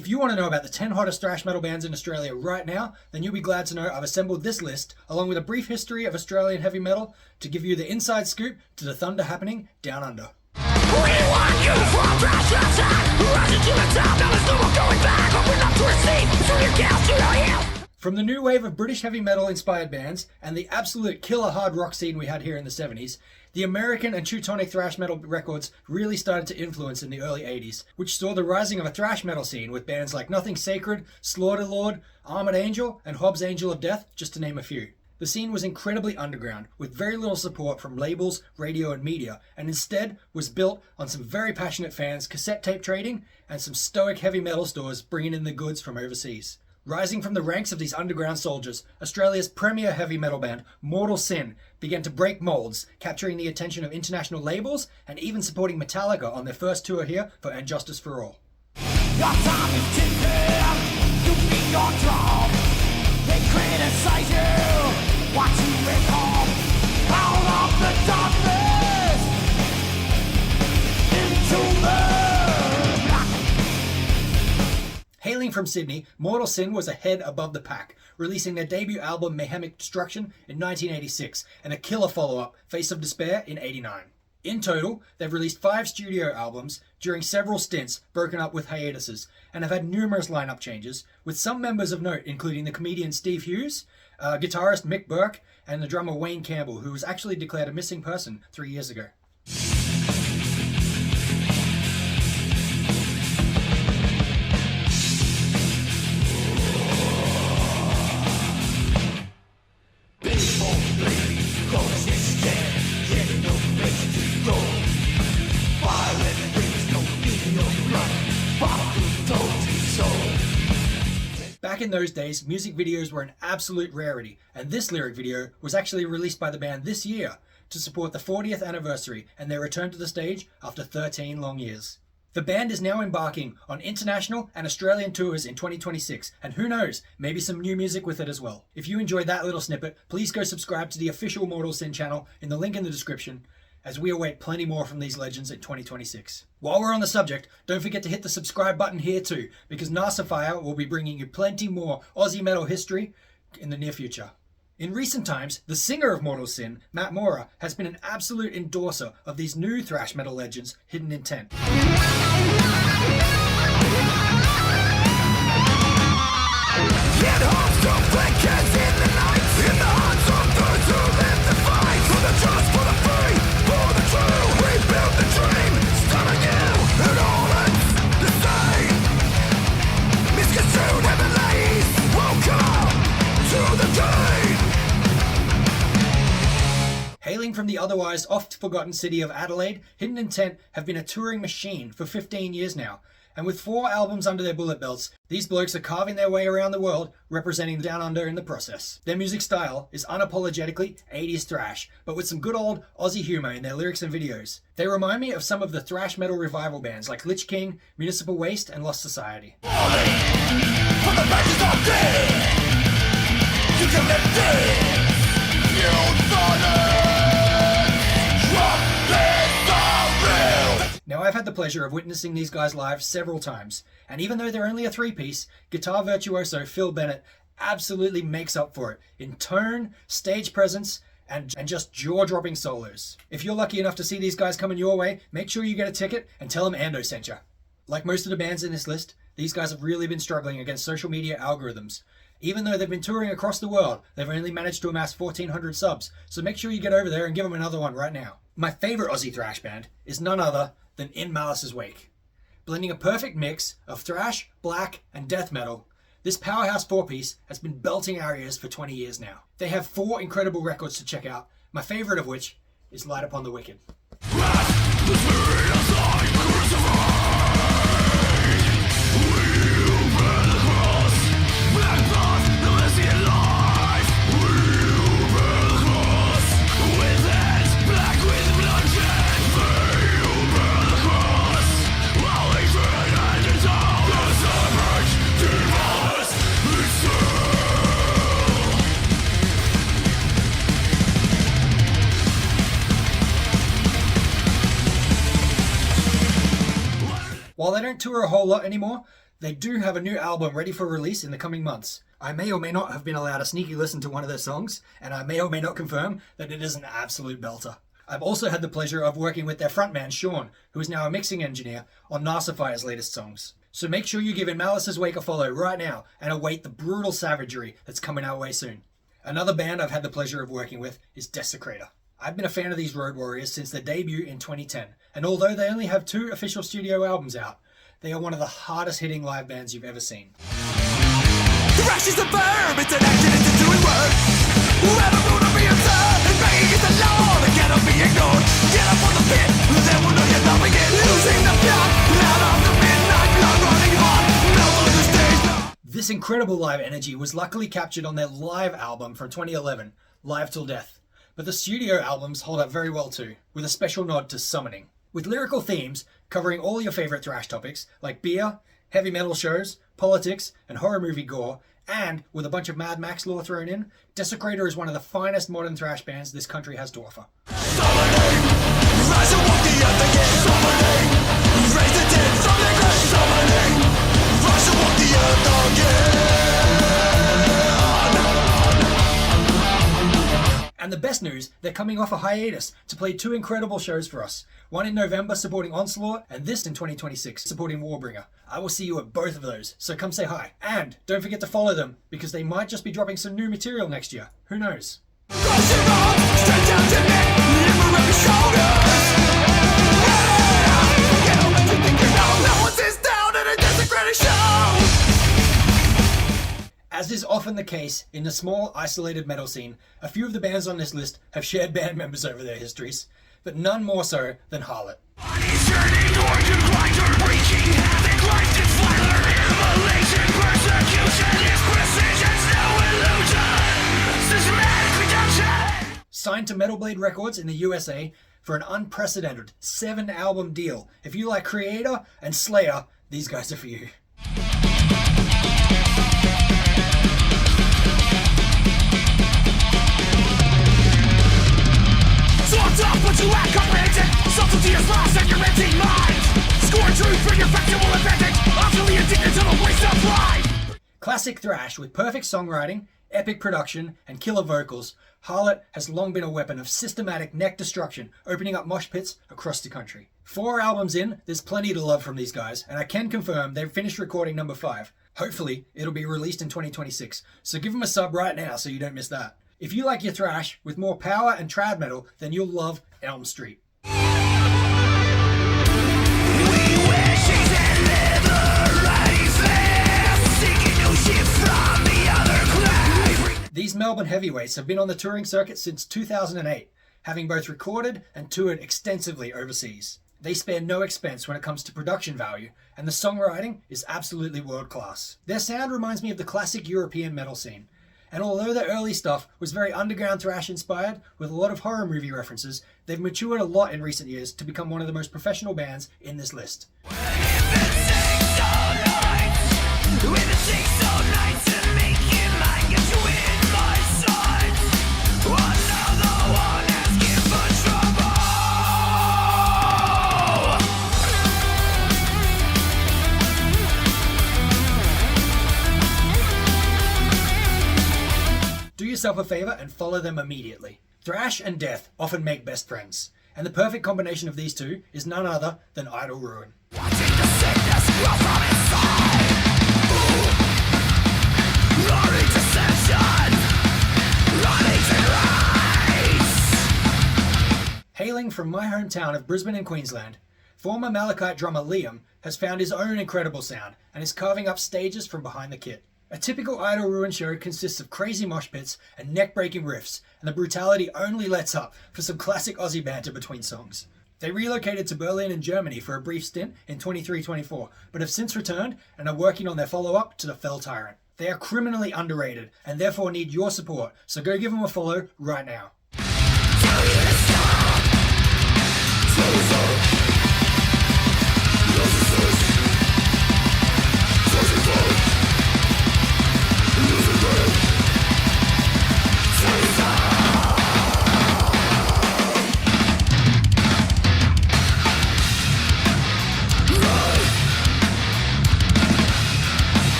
If you want to know about the 10 hottest thrash metal bands in Australia right now, then you'll be glad to know I've assembled this list, along with a brief history of Australian heavy metal, to give you the inside scoop to the thunder happening down under. We want you from thrash outside, rising to the top, now there's no more going back, open up to receive, through your chaos to your heel. From the new wave of British heavy metal inspired bands and the absolute killer hard rock scene we had here in the 70s, the American and Teutonic thrash metal records really started to influence in the early 80s, which saw the rising of a thrash metal scene with bands like Nothing Sacred, Slaughterlord, Armored Angel, and Hobbs Angel of Death, just to name a few. The scene was incredibly underground, with very little support from labels, radio, and media, and instead was built on some very passionate fans, cassette tape trading, and some stoic heavy metal stores bringing in the goods from overseas. Rising from the ranks of these underground soldiers, Australia's premier heavy metal band, Mortal Sin, began to break molds, capturing the attention of international labels and even supporting Metallica on their first tour here for And Justice for All. Your time is ticking, you need your job. They criticize you, what you recall. Out of the darkness, into the Hailing from Sydney, Mortal Sin was ahead above the pack, releasing their debut album Mayhemic Destruction in 1986 and a killer follow-up, Face of Despair, in 89. In total, they've released 5 studio albums during several stints broken up with hiatuses, and have had numerous lineup changes, with some members of note including the comedian Steve Hughes, guitarist Mick Burke, and the drummer Wayne Campbell, who was actually declared a missing person 3 years ago. Back in those days, music videos were an absolute rarity, and this lyric video was actually released by the band this year to support the 40th anniversary and their return to the stage after 13 long years. The band is now embarking on international and Australian tours in 2026, and who knows, maybe some new music with it as well. If you enjoyed that little snippet, please go subscribe to the official Mortal Sin channel in the link in the description, as we await plenty more from these legends in 2026. While we're on the subject, don't forget to hit the subscribe button here too, because Narcifier will be bringing you plenty more Aussie metal history in the near future. In recent times, the singer of Mortal Sin, Matt Mora, has been an absolute endorser of these new thrash metal legends, Hidden Intent. Hailing from the otherwise oft-forgotten city of Adelaide, Hidden Intent have been a touring machine for 15 years now, and with 4 albums under their bullet belts, these blokes are carving their way around the world, representing Down Under in the process. Their music style is unapologetically 80s thrash, but with some good old Aussie humour in their lyrics and videos. They remind me of some of the thrash metal revival bands like Lich King, Municipal Waste, and Lost Society. Now, I've had the pleasure of witnessing these guys live several times, and even though they're only a 3-piece, guitar virtuoso Phil Bennett absolutely makes up for it in tone, stage presence, and just jaw-dropping solos. If you're lucky enough to see these guys coming your way, make sure you get a ticket and tell them Ando sent you. Like most of the bands in this list, these guys have really been struggling against social media algorithms. Even though they've been touring across the world, they've only managed to amass 1,400 subs, so make sure you get over there and give them another one right now. My favourite Aussie thrash band is none other than In Malice's Wake. Blending a perfect mix of thrash, black, and death metal, this powerhouse 4-piece has been belting our ears for 20 years now. They have 4 incredible records to check out, my favourite of which is Light Upon the Wicked. While they don't tour a whole lot anymore, They do have a new album ready for release in the coming months. I may or may not have been allowed a sneaky listen to one of their songs, and I may or may not confirm that it is an absolute belter. I've also had the pleasure of working with their frontman, Sean, who is now a mixing engineer on Narcifier's latest songs. So make sure you give InMalice's Wake a follow right now and await the brutal savagery that's coming our way soon. Another band I've had the pleasure of working with is Desecrator. I've been a fan of these Road Warriors since their debut in 2010, and although they only have 2 official studio albums out, they are one of the hardest hitting live bands you've ever seen. Thrash is a verb, it's an action, it's a doing work. Whoever gonna be observed and begging against the law, they cannot be ignored. Get up on the pit, they will know you're not begin. Losing the plot, out of the midnight, blood running hot, melt on the stage. This incredible live energy was luckily captured on their live album from 2011, Live Till Death. But the studio albums hold up very well too, with a special nod to summoning. With lyrical themes covering all your favourite thrash topics like beer, heavy metal shows, politics, and horror movie gore, and with a bunch of Mad Max lore thrown in, Desecrator is one of the finest modern thrash bands this country has to offer. Summoning, rise and walk the earth again. Summoning, raise the dead from their grave. Summoning, rise and walk the earth again. And the best news, they're coming off a hiatus to play 2 incredible shows for us. One in November supporting Onslaught, and this in 2026 supporting Warbringer. I will see you at both of those, so come say hi. And don't forget to follow them, because they might just be dropping some new material next year. Who knows? Cross your arms, stretch out your neck, liberate your shoulders. Yeah! Get over to think you know, no one sits down at a Desecrator show. As is often the case in the small, isolated metal scene, a few of the bands on this list have shared band members over their histories, but none more so than Harlott. Signed to Metal Blade Records in the USA for an unprecedented 7-album deal. If you like Creator and Slayer, these guys are for you. Swapped off what you lack comprehension. Subtlety is lost in your empty mind. Score truth for your factual advantage. Utterly addicted to the waste of life. Classic thrash with perfect songwriting, epic production, and killer vocals, Harlott has long been a weapon of systematic neck destruction, opening up mosh pits across the country. 4 albums in, there's plenty to love from these guys, and I can confirm they've finished recording number 5. Hopefully, it'll be released in 2026, so give them a sub right now so you don't miss that. If you like your thrash with more power and trad metal, then you'll love Elm Street. These Melbourne heavyweights have been on the touring circuit since 2008, having both recorded and toured extensively overseas. They spare no expense when it comes to production value, and the songwriting is absolutely world class. Their sound reminds me of the classic European metal scene, and although their early stuff was very underground thrash inspired with a lot of horror movie references, they've matured a lot in recent years to become one of the most professional bands in this list. Do yourself a favor and follow them immediately. Thrash and death often make best friends, and the perfect combination of these two is none other than idleruin. Hailing from my hometown of Brisbane in Queensland, former Malachite drummer Liam has found his own incredible sound and is carving up stages from behind the kit. A typical idleruin show consists of crazy mosh pits and neck-breaking riffs, and the brutality only lets up for some classic Aussie banter between songs. They relocated to Berlin in Germany for a brief stint in 23-24, but have since returned and are working on their follow-up to the Fell Tyrant. They are criminally underrated and therefore need your support, so go give them a follow right now.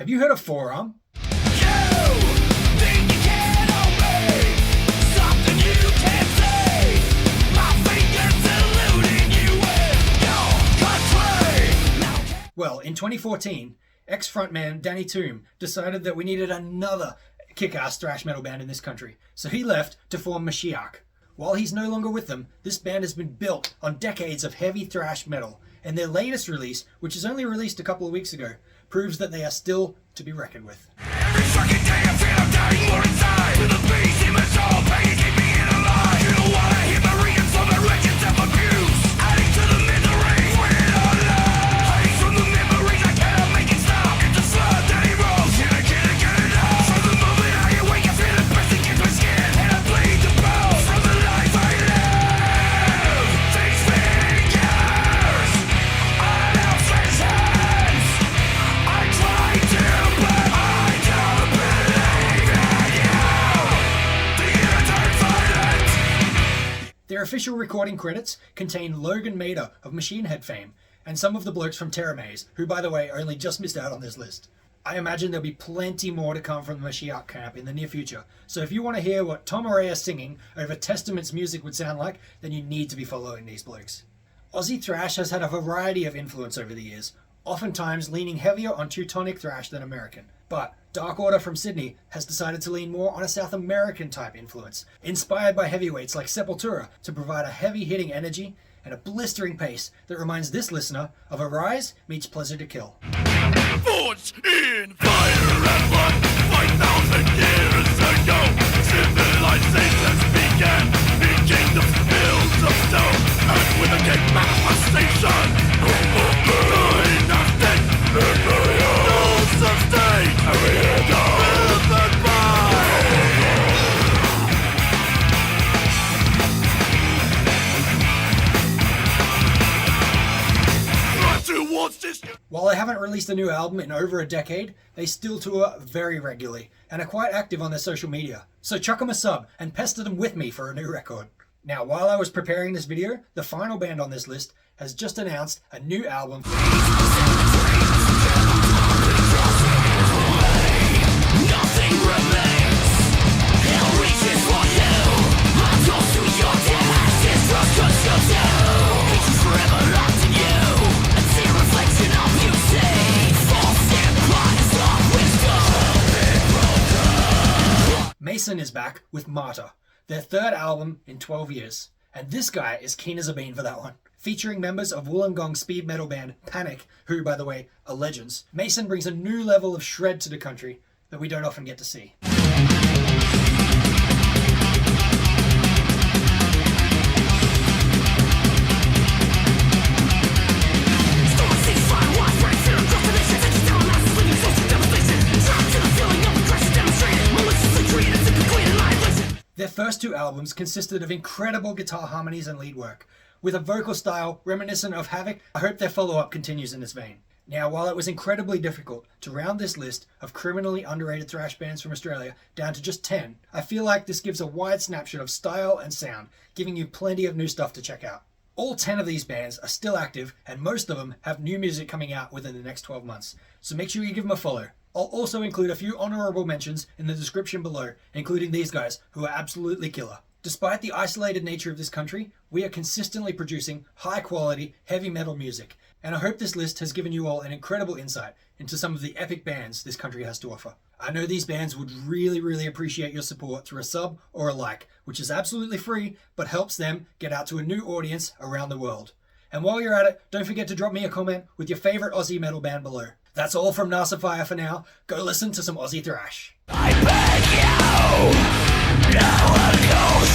Have you heard of Forearm? Well, in 2014, ex-frontman Danny Toom decided that we needed another kick-ass thrash metal band in this country, so he left to form Meshiaak. While he's no longer with them, this band has been built on decades of heavy thrash metal, and their latest release, which is only released a couple of weeks ago, proves that they are still to be reckoned with. Every fucking day I feel I'm dying more inside. With a beast in my soul, pain keep me in alive. You don't wanna hear my reasons for my wretched self-abuse. Adding to the misery, when I'm alive. Hiding from the memories, I cannot make it stop. It's a flood that erupts, and I can't get it out. From the moment I awake, I feel it pressing against my skin, and I bleed to bones. From the life I live, these fingers, I now face hands. I try to, but I don't believe in you. The year turned violent. Their official recording credits contain Logan Mader of Machine Head fame, and some of the blokes from Terra Maze, who by the way only just missed out on this list. I imagine there'll be plenty more to come from the Meshiaak camp in the near future, so if you want to hear what Tom Araya singing over Testament's music would sound like, then you need to be following these blokes. Aussie Thrash has had a variety of influence over the years, oftentimes leaning heavier on Teutonic thrash than American. But Dark Order from Sydney has decided to lean more on a South American type influence, inspired by heavyweights like Sepultura to provide a heavy-hitting energy and a blistering pace that reminds this listener of Arise meets Pleasure to Kill. Forged in fire and blood 5,000 years ago, civilizations began in kingdoms built of stone, and with a great manifestation dynastic rules of state built and by towards this. While they haven't released a new album in over a decade, they still tour very regularly and are quite active on their social media. So chuck them a sub and pester them with me for a new record. Now, while I was preparing this video, the final band on this list has just announced a new album. Nothing remains. Hell reaches for you. My toast to your death is broken to do. It's forever locked in you. A clear reflection of you see. False implies of wisdom. Mason is back with Martyr, their third album in 12 years. And this guy is keen as a bean for that one. Featuring members of Wollongong speed metal band Panic, who, by the way, are legends, Mason brings a new level of shred to the country that we don't often get to see. Their first two albums consisted of incredible guitar harmonies and lead work, with a vocal style reminiscent of Havoc. I hope their follow-up continues in this vein. Now, while it was incredibly difficult to round this list of criminally underrated thrash bands from Australia down to just 10, I feel like this gives a wide snapshot of style and sound, giving you plenty of new stuff to check out. All 10 of these bands are still active, and most of them have new music coming out within the next 12 months, so make sure you give them a follow. I'll also include a few honourable mentions in the description below, including these guys, who are absolutely killer. Despite the isolated nature of this country, we are consistently producing high-quality, heavy metal music, and I hope this list has given you all an incredible insight into some of the epic bands this country has to offer. I know these bands would really appreciate your support through a sub or a like, which is absolutely free, but helps them get out to a new audience around the world. And while you're at it, don't forget to drop me a comment with your favourite Aussie metal band below. That's all from Narcifier for now. Go listen to some Aussie Thrash. I beg you, no one goes